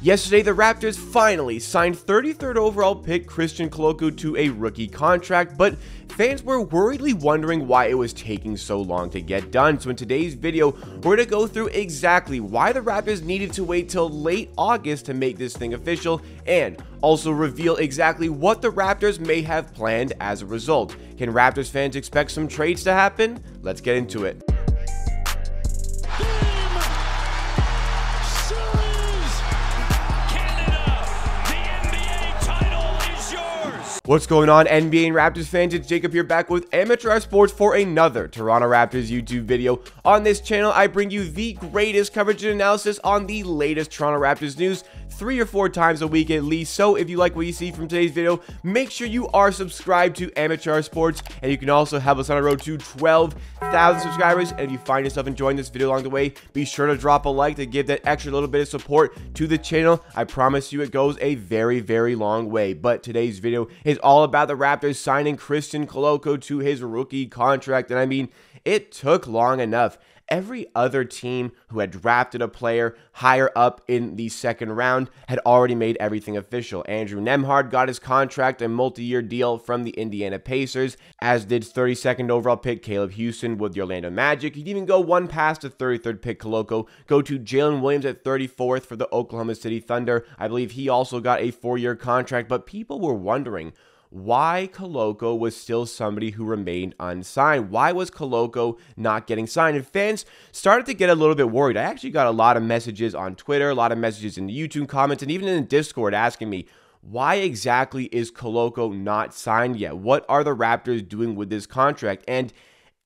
Yesterday, the Raptors finally signed 33rd overall pick Christian Koloko to a rookie contract, but fans were worriedly wondering why it was taking so long to get done. So in today's video, we're going to go through exactly why the Raptors needed to wait till late August to make this thing official, and also reveal exactly what the Raptors may have planned as a result. Can Raptors fans expect some trades to happen? Let's get into it. What's going on, NBA and Raptors fans? It's Jacob here, back with Amateur Sports for another Toronto Raptors YouTube video. On this channel, I bring you the greatest coverage and analysis on the latest Toronto Raptors news 3 or 4 times a week at least. So if you like what you see from today's video, make sure you are subscribed to Amateur Sports, and you can also help us on the road to 12,000 subscribers. And if you find yourself enjoying this video along the way, be sure to drop a like to give that extra little bit of support to the channel. I promise you it goes a very, very long way. But today's video is all about the Raptors signing Christian Koloko to his rookie contract, and I mean, it took long enough. Every other team who had drafted a player higher up in the second round had already made everything official. Andrew Nembhard got his contract, a multi-year deal from the Indiana Pacers, as did 32nd overall pick Caleb Houston with the Orlando Magic. He'd even go one past the 33rd pick Koloko, go to Jalen Williams at 34th for the Oklahoma City Thunder. I believe he also got a 4-year contract, but people were wondering why Koloko was still somebody who remained unsigned. Why was Koloko not getting signed? And fans started to get a little bit worried. I actually got a lot of messages on Twitter, a lot of messages in the YouTube comments, and even in the Discord asking me, why exactly is Koloko not signed yet? What are the Raptors doing with this contract? And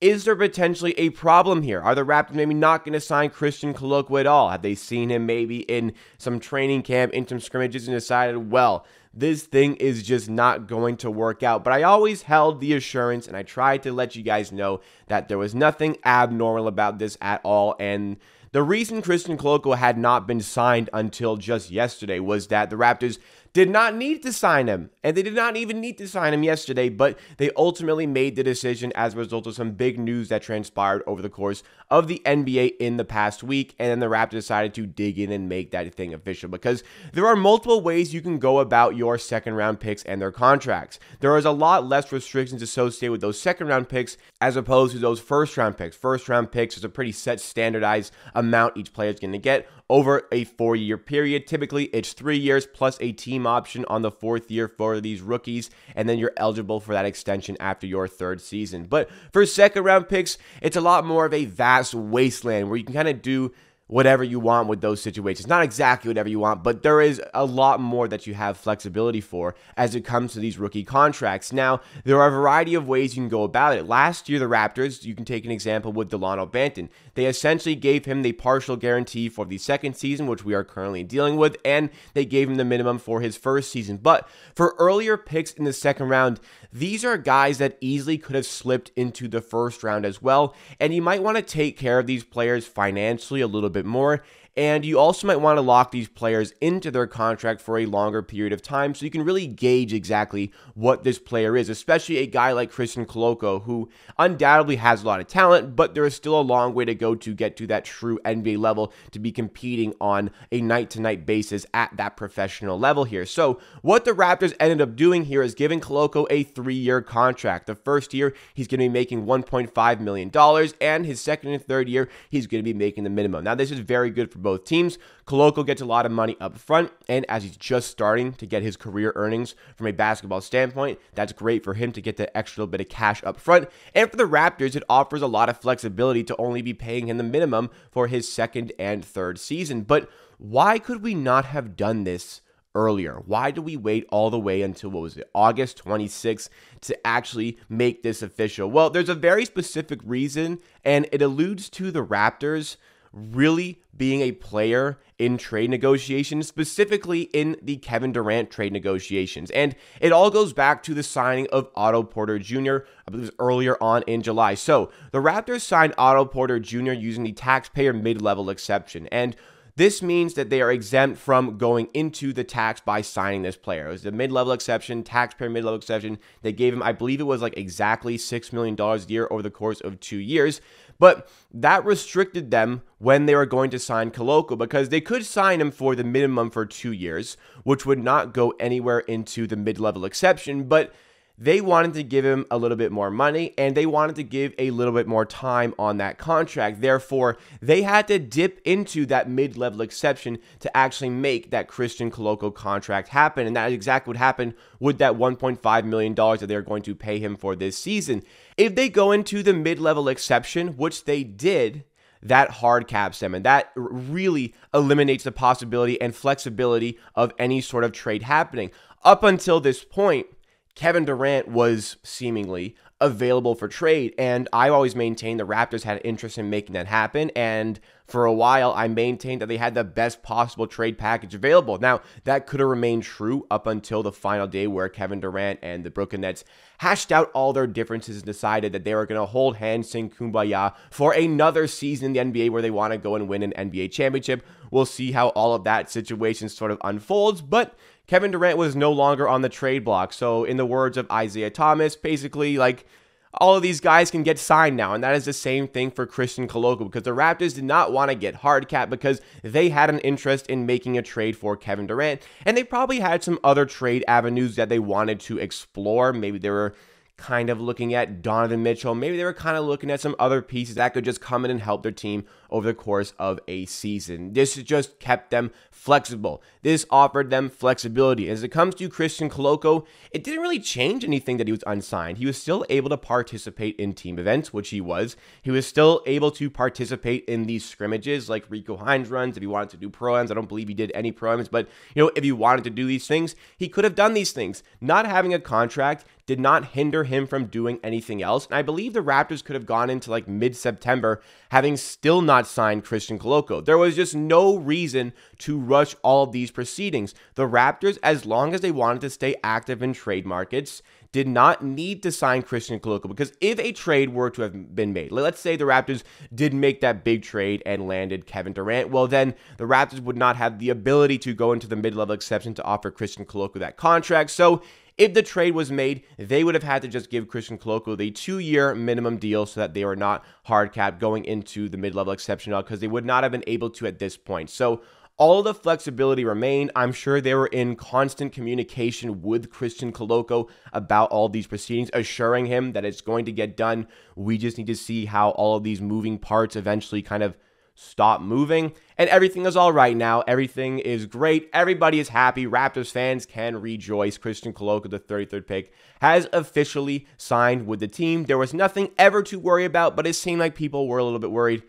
is there potentially a problem here? Are the Raptors maybe not going to sign Christian Koloko at all? Have they seen him maybe in some training camp, in some scrimmages, and decided, well, this thing is just not going to work out? But I always held the assurance, and I tried to let you guys know that there was nothing abnormal about this at all. And the reason Christian Koloko had not been signed until just yesterday was that the Raptors did not need to sign him, and they did not even need to sign him yesterday, but they ultimately made the decision as a result of some big news that transpired over the course of the NBA in the past week, and then the Raptors decided to dig in and make that thing official, because there are multiple ways you can go about your second round picks and their contracts. There is a lot less restrictions associated with those second round picks as opposed to those first round picks. First round picks is a pretty set, standardized amount each player is going to get over a 4-year period. Typically, it's 3 years plus a team option on the 4th year for these rookies, and then you're eligible for that extension after your 3rd season. But for second round picks, it's a lot more of a vast wasteland where you can kind of do whatever you want with those situations. Not exactly whatever you want, but there is a lot more that you have flexibility for as it comes to these rookie contracts. Now, there are a variety of ways you can go about it. Last year, the Raptors, you can take an example with Delano Banton. They essentially gave him the partial guarantee for the 2nd season, which we are currently dealing with, and they gave him the minimum for his 1st season. But for earlier picks in the 2nd round, these are guys that easily could have slipped into the 1st round as well, and you might want to take care of these players financially a little bit more, and you also might want to lock these players into their contract for a longer period of time so you can really gauge exactly what this player is, especially a guy like Christian Koloko, who undoubtedly has a lot of talent, but there is still a long way to go to get to that true NBA level to be competing on a night-to-night basis at that professional level here. So what the Raptors ended up doing here is giving Koloko a 3-year contract. The 1st year, he's going to be making $1.5 million, and his 2nd and 3rd year, he's going to be making the minimum. Now, this is very good for both teams. Koloko gets a lot of money up front, and as he's just starting to get his career earnings from a basketball standpoint, that's great for him to get the extra little bit of cash up front. And for the Raptors, it offers a lot of flexibility to only be paying him the minimum for his 2nd and 3rd season. But why could we not have done this earlier? Why do we wait all the way until, what was it, August 26th to actually make this official? Well, there's a very specific reason, and it alludes to the Raptors really being a player in trade negotiations, specifically in the Kevin Durant trade negotiations. And it all goes back to the signing of Otto Porter Jr., I believe it was earlier on in July. So the Raptors signed Otto Porter Jr. using the taxpayer mid-level exception. And This means that they are exempt from going into the tax by signing this player. It was the mid-level exception, taxpayer mid-level exception. They gave him, I believe it was like exactly $6 million a year over the course of 2 years. But that restricted them when they were going to sign Koloko, because they could sign him for the minimum for 2 years, which would not go anywhere into the mid-level exception. But they wanted to give him a little bit more money, and they wanted to give a little bit more time on that contract. Therefore, they had to dip into that mid-level exception to actually make that Christian Koloko contract happen. And that is exactly what happened with that $1.5 million that they're going to pay him for this season. If they go into the mid-level exception, which they did, that hard caps them, and that really eliminates the possibility and flexibility of any sort of trade happening. Up until this point, Kevin Durant was seemingly available for trade, and I always maintained the Raptors had interest in making that happen, and for a while I maintained that they had the best possible trade package available. Now, that could have remained true up until the final day where Kevin Durant and the Brooklyn Nets hashed out all their differences and decided that they were going to hold hands, sing Kumbaya for another season in the NBA where they want to go and win an NBA championship. We'll see how all of that situation sort of unfolds, but Kevin Durant was no longer on the trade block. So in the words of Isaiah Thomas, basically, like, all of these guys can get signed now. And that is the same thing for Christian Koloko, because the Raptors did not want to get hard cap because they had an interest in making a trade for Kevin Durant. And they probably had some other trade avenues that they wanted to explore. Maybe they were kind of looking at Donovan Mitchell. Maybe they were kind of looking at some other pieces that could just come in and help their team over the course of a season. This just kept them flexible. This offered them flexibility. As it comes to Christian Koloko, it didn't really change anything that he was unsigned. He was still able to participate in team events, which he was. He was still able to participate in these scrimmages like Rico Hines runs. If he wanted to do pro-ams, I don't believe he did any pro-ams, but if he wanted to do these things, he could have done these things. Not having a contract did not hinder him from doing anything else. And I believe the Raptors could have gone into like mid-September having still not signed Christian Koloko. There was just no reason to rush all of these proceedings. The Raptors, as long as they wanted to stay active in trade markets, did not need to sign Christian Koloko, because if a trade were to have been made, let's say the Raptors did make that big trade and landed Kevin Durant, well then the Raptors would not have the ability to go into the mid-level exception to offer Christian Koloko that contract. So if the trade was made, they would have had to just give Christian Koloko the 2-year minimum deal so that they were not hard capped going into the mid-level exception, because they would not have been able to at this point. So all of the flexibility remained. I'm sure they were in constant communication with Christian Koloko about all these proceedings, assuring him that it's going to get done. We just need to see how all of these moving parts eventually kind of stop moving, and everything is all right now. Everything is great. Everybody is happy. Raptors fans can rejoice. Christian Koloko, the 33rd pick, has officially signed with the team. There was nothing ever to worry about, but it seemed like people were a little bit worried.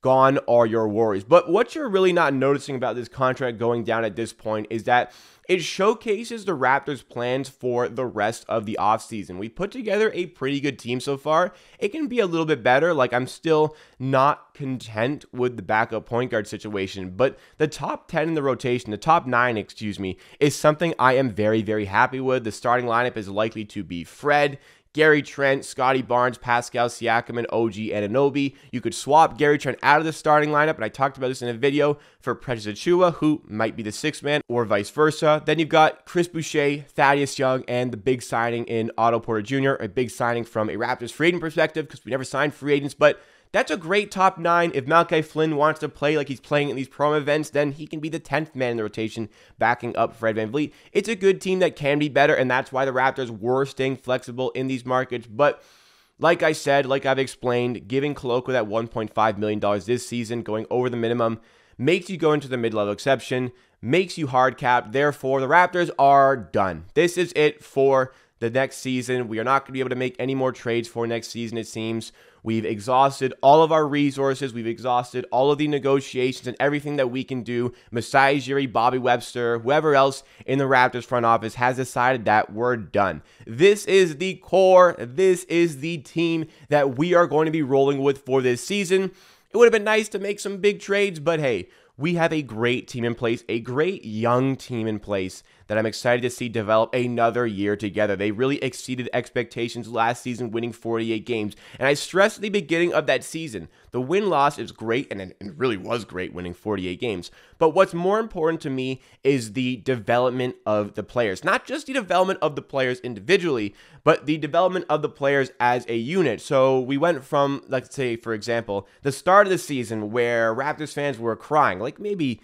Gone are your worries. But what you're really not noticing about this contract going down at this point is that it showcases the Raptors' plans for the rest of the offseason. We put together a pretty good team so far. It can be a little bit better. Like, I'm still not content with the backup point guard situation, but the top 10 in the rotation, the top 9, excuse me, is something I am very, very happy with. The starting lineup is likely to be Fred, Gary Trent, Scotty Barnes, Pascal Siakam, and OG Anunoby. You could swap Gary Trent out of the starting lineup, and I talked about this in a video, for Precious Achiuwa, who might be the 6th man, or vice versa. Then you've got Chris Boucher, Thaddeus Young, and the big signing in Otto Porter Jr., a big signing from a Raptors free agent perspective, because we never signed free agents, but that's a great top 9. If Malachi Flynn wants to play like he's playing at these pro events, then he can be the 10th man in the rotation, backing up Fred VanVleet. It's a good team that can be better, and that's why the Raptors were staying flexible in these markets. But like I said, like I've explained, giving Koloko that $1.5 million this season, going over the minimum, makes you go into the mid-level exception, makes you hard capped. Therefore, the Raptors are done. This is it for the next season. We are not going to be able to make any more trades for next season, it seems. We've exhausted all of our resources. We've exhausted all of the negotiations and everything that we can do. Masai Ujiri, Bobby Webster, whoever else in the Raptors front office has decided that we're done. This is the core. This is the team that we are going to be rolling with for this season. It would have been nice to make some big trades, but hey, we have a great team in place, a great young team in place that I'm excited to see develop another year together. They really exceeded expectations last season, winning 48 games. And I stressed at the beginning of that season, the win-loss is great, and it really was great winning 48 games. But what's more important to me is the development of the players. Not just the development of the players individually, but the development of the players as a unit. So we went from, let's say, for example, the start of the season where Raptors fans were crying, like maybe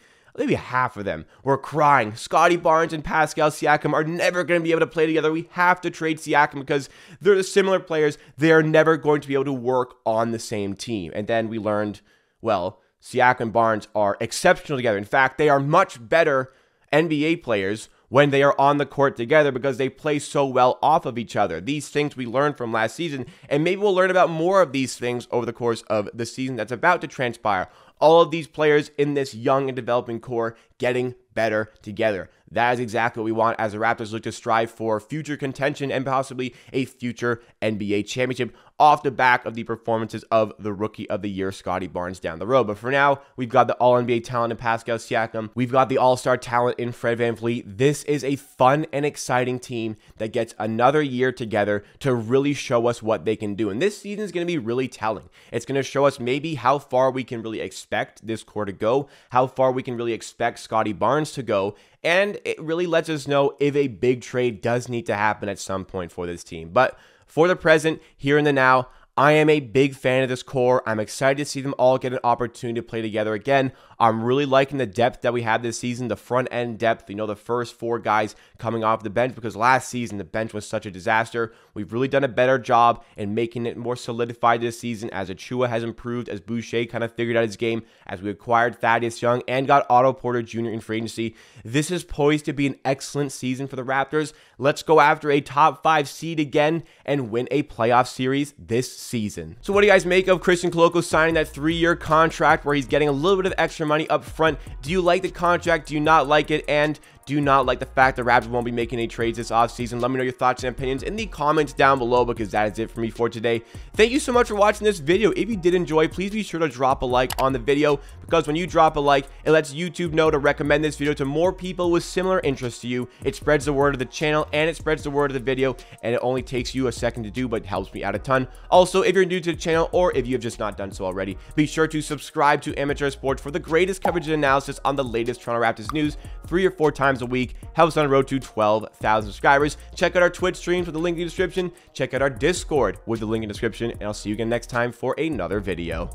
half of them were crying. Scottie Barnes and Pascal Siakam are never going to be able to play together. We have to trade Siakam because they're the similar players. They are never going to be able to work on the same team. And then we learned, well, Siakam and Barnes are exceptional together. In fact, they are much better NBA players when they are on the court together because they play so well off of each other. These things we learned from last season, and maybe we'll learn about more of these things over the course of the season that's about to transpire. All of these players in this young and developing core getting better together. That is exactly what we want as the Raptors look to strive for future contention and possibly a future NBA championship off the back of the performances of the Rookie of the Year, Scottie Barnes, down the road. But for now, we've got the All-NBA talent in Pascal Siakam. We've got the All-Star talent in Fred VanVleet. This is a fun and exciting team that gets another year together to really show us what they can do. And this season is going to be really telling. It's going to show us maybe how far we can really expect this core to go, how far we can really expect Scottie Barnes to go, and it really lets us know if a big trade does need to happen at some point for this team. But for the present, here in the now, I am a big fan of this core. I'm excited to see them all get an opportunity to play together again. I'm really liking the depth that we have this season, the front end depth, the first 4 guys coming off the bench, because last season the bench was such a disaster. We've really done a better job in making it more solidified this season as Achua has improved, as Boucher kind of figured out his game, as we acquired Thaddeus Young and got Otto Porter Jr. in free agency. This is poised to be an excellent season for the Raptors. Let's go after a top 5 seed again and win a playoff series this season. So what do you guys make of Christian Koloko signing that 3-year contract where he's getting a little bit of extra money up front? Do you like the contract? Do you not like it? And do you not like the fact that Raptors won't be making any trades this offseason? Let me know your thoughts and opinions in the comments down below, because that is it for me for today. Thank you so much for watching this video. If you did enjoy, please be sure to drop a like on the video, because when you drop a like, it lets YouTube know to recommend this video to more people with similar interests to you. It spreads the word of the channel and it spreads the word of the video, and it only takes you a second to do, but helps me out a ton. Also, if you're new to the channel or if you have just not done so already, be sure to subscribe to Amateur Sports for the greatest coverage and analysis on the latest Toronto Raptors news 3 or 4 times a week. Helps on the road to 12,000 subscribers. Check out our Twitch streams with the link in the description. Check out our Discord with the link in the description, and I'll see you again next time for another video.